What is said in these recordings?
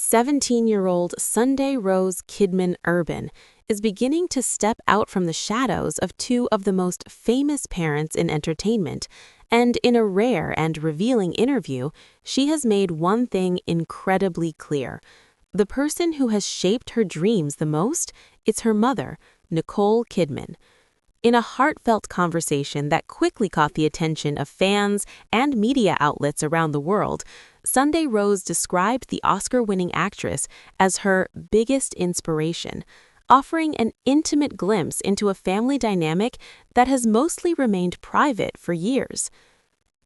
17-year-old Sunday Rose Kidman Urban is beginning to step out from the shadows of two of the most famous parents in entertainment, and in a rare and revealing interview, she has made one thing incredibly clear. The person who has shaped her dreams the most, it's her mother, Nicole Kidman. In a heartfelt conversation that quickly caught the attention of fans and media outlets around the world, Sunday Rose described the Oscar-winning actress as her biggest inspiration, offering an intimate glimpse into a family dynamic that has mostly remained private for years.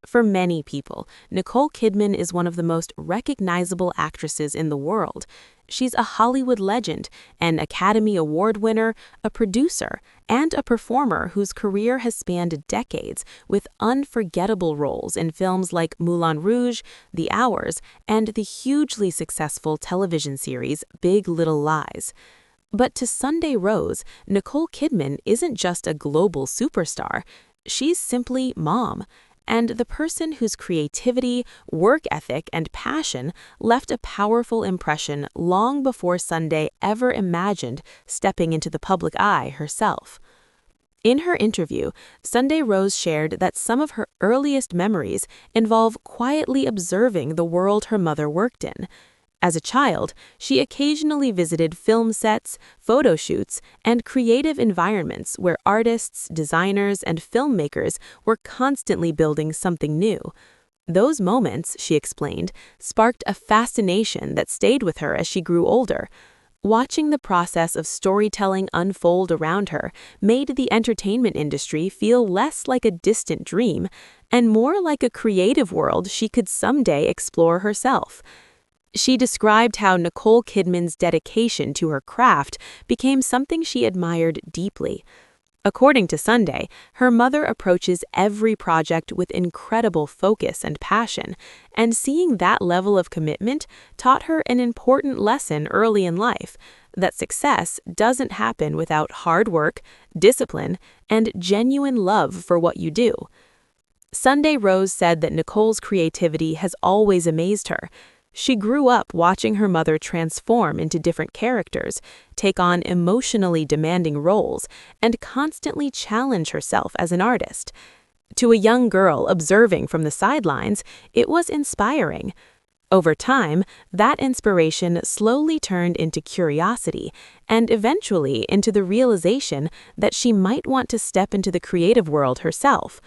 For many people, Nicole Kidman is one of the most recognizable actresses in the world. She's a Hollywood legend, an Academy Award winner, a producer, and a performer whose career has spanned decades with unforgettable roles in films like Moulin Rouge, The Hours, and the hugely successful television series Big Little Lies. But to Sunday Rose, Nicole Kidman isn't just a global superstar. She's simply mom, and the person whose creativity, work ethic, and passion left a powerful impression long before Sunday ever imagined stepping into the public eye herself. In her interview, Sunday Rose shared that some of her earliest memories involve quietly observing the world her mother worked in. As a child, she occasionally visited film sets, photo shoots, and creative environments where artists, designers, and filmmakers were constantly building something new. Those moments, she explained, sparked a fascination that stayed with her as she grew older. Watching the process of storytelling unfold around her made the entertainment industry feel less like a distant dream and more like a creative world she could someday explore herself. She described how Nicole Kidman's dedication to her craft became something she admired deeply. According to Sunday, her mother approaches every project with incredible focus and passion, and seeing that level of commitment taught her an important lesson early in life, that success doesn't happen without hard work, discipline, and genuine love for what you do. Sunday Rose said that Nicole's creativity has always amazed her. She grew up watching her mother transform into different characters, take on emotionally demanding roles, and constantly challenge herself as an artist. To a young girl observing from the sidelines, it was inspiring. Over time, that inspiration slowly turned into curiosity and eventually into the realization that she might want to step into the creative world herself.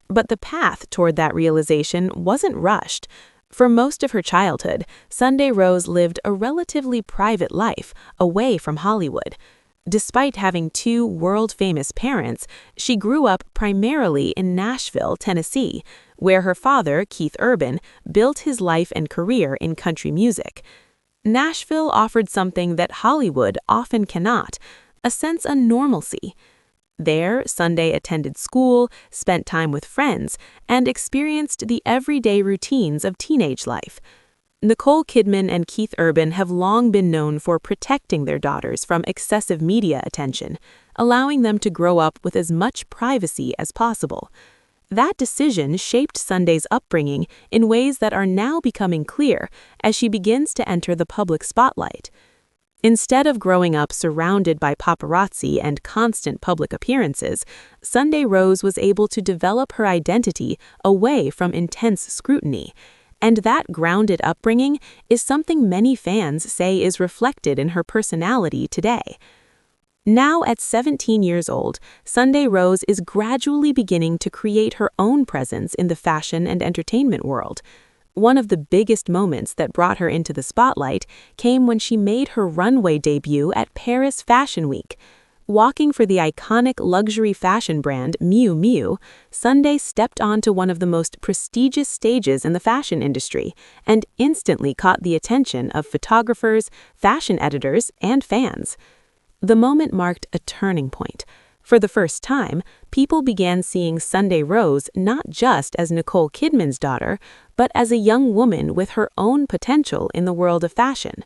But the path toward that realization wasn't rushed. For most of her childhood, Sunday Rose lived a relatively private life away from Hollywood. Despite having two world-famous parents, she grew up primarily in Nashville, Tennessee, where her father, Keith Urban, built his life and career in country music. Nashville offered something that Hollywood often cannot, a sense of normalcy. There, Sunday attended school, spent time with friends, and experienced the everyday routines of teenage life. Nicole Kidman and Keith Urban have long been known for protecting their daughters from excessive media attention, allowing them to grow up with as much privacy as possible. That decision shaped Sunday's upbringing in ways that are now becoming clear as she begins to enter the public spotlight. Instead of growing up surrounded by paparazzi and constant public appearances, Sunday Rose was able to develop her identity away from intense scrutiny. And that grounded upbringing is something many fans say is reflected in her personality today. Now at 17 years old, Sunday Rose is gradually beginning to create her own presence in the fashion and entertainment world. One of the biggest moments that brought her into the spotlight came when she made her runway debut at Paris Fashion Week. Walking for the iconic luxury fashion brand Miu Miu, Sunday stepped onto one of the most prestigious stages in the fashion industry and instantly caught the attention of photographers, fashion editors, and fans. The moment marked a turning point. For the first time, people began seeing Sunday Rose not just as Nicole Kidman's daughter, but as a young woman with her own potential in the world of fashion.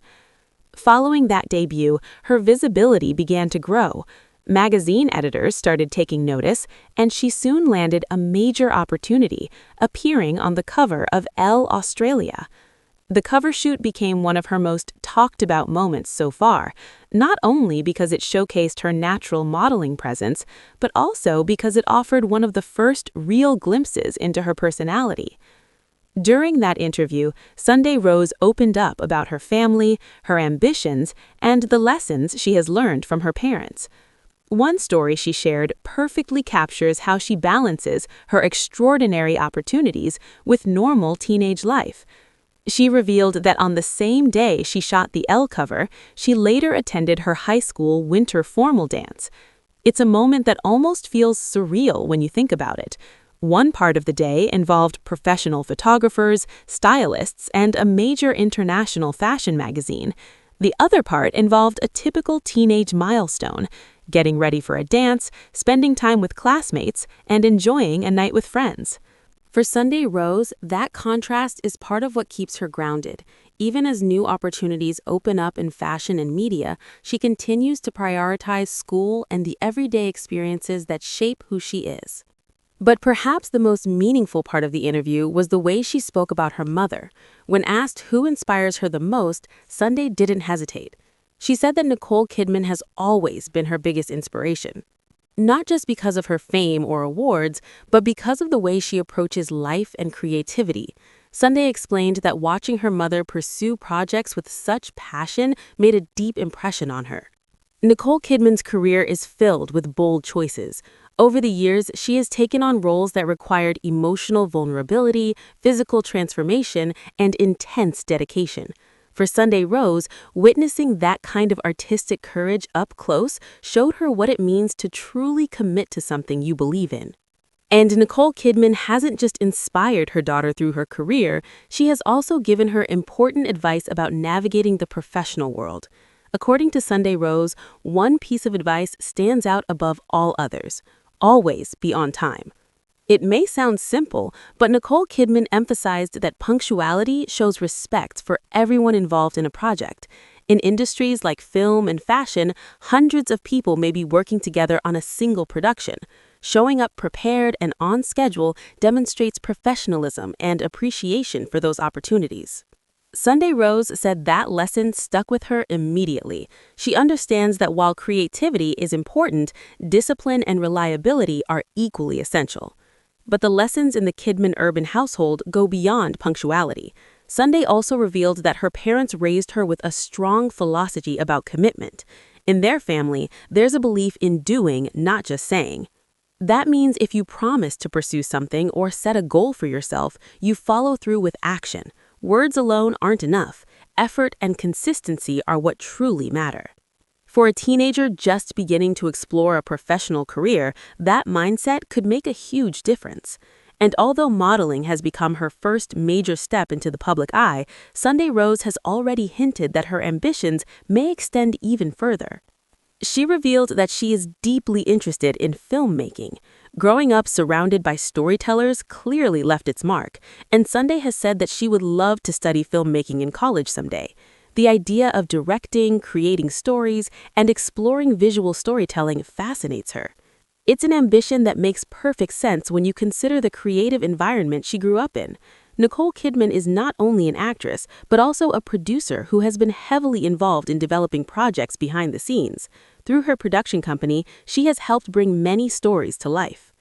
Following that debut, her visibility began to grow. Magazine editors started taking notice, and she soon landed a major opportunity, appearing on the cover of Elle Australia. The cover shoot became one of her most talked about moments so far, not only because it showcased her natural modeling presence, but also because it offered one of the first real glimpses into her personality. During that interview, Sunday Rose opened up about her family, her ambitions, and the lessons she has learned from her parents. One story she shared perfectly captures how she balances her extraordinary opportunities with normal teenage life. She revealed that on the same day she shot the Elle cover, she later attended her high school winter formal dance. It's a moment that almost feels surreal when you think about it. One part of the day involved professional photographers, stylists, and a major international fashion magazine. The other part involved a typical teenage milestone, getting ready for a dance, spending time with classmates, and enjoying a night with friends. For Sunday Rose, that contrast is part of what keeps her grounded. Even as new opportunities open up in fashion and media, she continues to prioritize school and the everyday experiences that shape who she is. But perhaps the most meaningful part of the interview was the way she spoke about her mother. When asked who inspires her the most, Sunday didn't hesitate. She said that Nicole Kidman has always been her biggest inspiration. Not just because of her fame or awards, but because of the way she approaches life and creativity. Sunday explained that watching her mother pursue projects with such passion made a deep impression on her. Nicole Kidman's career is filled with bold choices. Over the years, she has taken on roles that required emotional vulnerability, physical transformation, and intense dedication. For Sunday Rose, witnessing that kind of artistic courage up close showed her what it means to truly commit to something you believe in. And Nicole Kidman hasn't just inspired her daughter through her career, she has also given her important advice about navigating the professional world. According to Sunday Rose, one piece of advice stands out above all others: always be on time. It may sound simple, but Nicole Kidman emphasized that punctuality shows respect for everyone involved in a project. In industries like film and fashion, hundreds of people may be working together on a single production. Showing up prepared and on schedule demonstrates professionalism and appreciation for those opportunities. Sunday Rose said that lesson stuck with her immediately. She understands that while creativity is important, discipline and reliability are equally essential. But the lessons in the Kidman Urban household go beyond punctuality. Sunday also revealed that her parents raised her with a strong philosophy about commitment. In their family, there's a belief in doing, not just saying. That means if you promise to pursue something or set a goal for yourself, you follow through with action. Words alone aren't enough. Effort and consistency are what truly matter. For a teenager just beginning to explore a professional career, that mindset could make a huge difference. And although modeling has become her first major step into the public eye, Sunday Rose has already hinted that her ambitions may extend even further. She revealed that she is deeply interested in filmmaking. Growing up surrounded by storytellers clearly left its mark, and Sunday has said that she would love to study filmmaking in college someday. The idea of directing, creating stories, and exploring visual storytelling fascinates her. It's an ambition that makes perfect sense when you consider the creative environment she grew up in. Nicole Kidman is not only an actress, but also a producer who has been heavily involved in developing projects behind the scenes. Through her production company, she has helped bring many stories to life.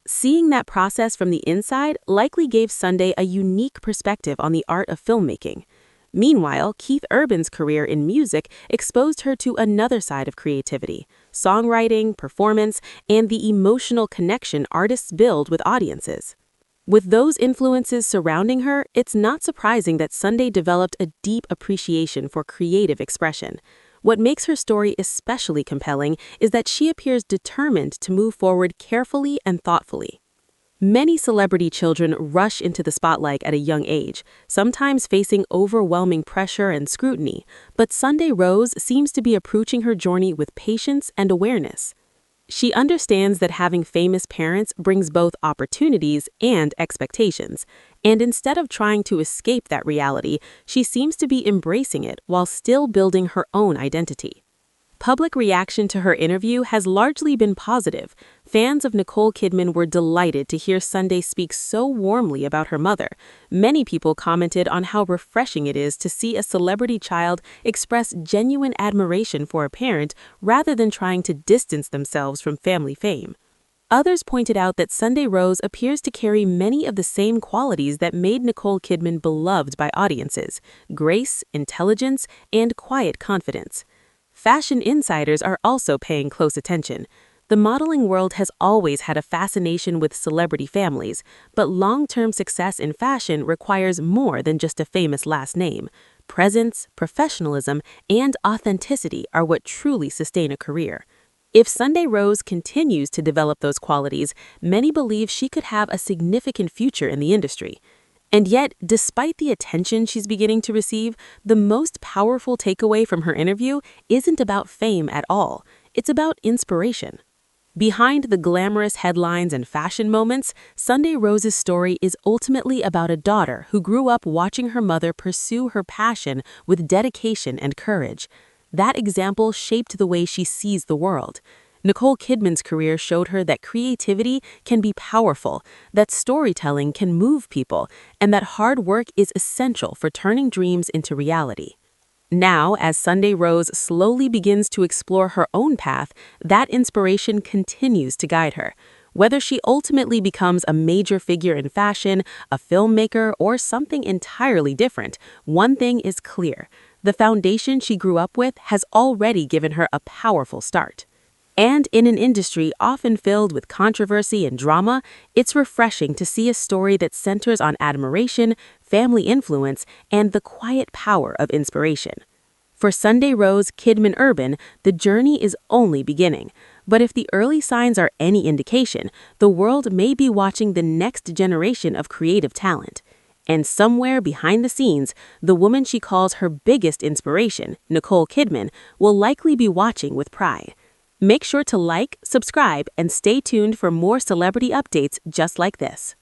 Seeing that process from the inside likely gave Sunday a unique perspective on the art of filmmaking. Meanwhile, Keith Urban's career in music exposed her to another side of creativity: songwriting, performance, and the emotional connection artists build with audiences. With those influences surrounding her, it's not surprising that Sunday developed a deep appreciation for creative expression. What makes her story especially compelling is that she appears determined to move forward carefully and thoughtfully. Many celebrity children rush into the spotlight at a young age, sometimes facing overwhelming pressure and scrutiny, but Sunday Rose seems to be approaching her journey with patience and awareness. She understands that having famous parents brings both opportunities and expectations, and instead of trying to escape that reality, she seems to be embracing it while still building her own identity. Public reaction to her interview has largely been positive. Fans of Nicole Kidman were delighted to hear Sunday speak so warmly about her mother. Many people commented on how refreshing it is to see a celebrity child express genuine admiration for a parent rather than trying to distance themselves from family fame. Others pointed out that Sunday Rose appears to carry many of the same qualities that made Nicole Kidman beloved by audiences: grace, intelligence, and quiet confidence. Fashion insiders are also paying close attention. The modeling world has always had a fascination with celebrity families, but long-term success in fashion requires more than just a famous last name. Presence, professionalism, and authenticity are what truly sustain a career. If Sunday Rose continues to develop those qualities, many believe she could have a significant future in the industry. And yet, despite the attention she's beginning to receive, the most powerful takeaway from her interview isn't about fame at all. It's about inspiration. Behind the glamorous headlines and fashion moments, Sunday Rose's story is ultimately about a daughter who grew up watching her mother pursue her passion with dedication and courage. That example shaped the way she sees the world. Nicole Kidman's career showed her that creativity can be powerful, that storytelling can move people, and that hard work is essential for turning dreams into reality. Now, as Sunday Rose slowly begins to explore her own path, that inspiration continues to guide her. Whether she ultimately becomes a major figure in fashion, a filmmaker, or something entirely different, one thing is clear: the foundation she grew up with has already given her a powerful start. And in an industry often filled with controversy and drama, it's refreshing to see a story that centers on admiration, family influence, and the quiet power of inspiration. For Sunday Rose Kidman Urban, the journey is only beginning. But if the early signs are any indication, the world may be watching the next generation of creative talent. And somewhere behind the scenes, the woman she calls her biggest inspiration, Nicole Kidman, will likely be watching with pride. Make sure to like, subscribe, and stay tuned for more celebrity updates just like this.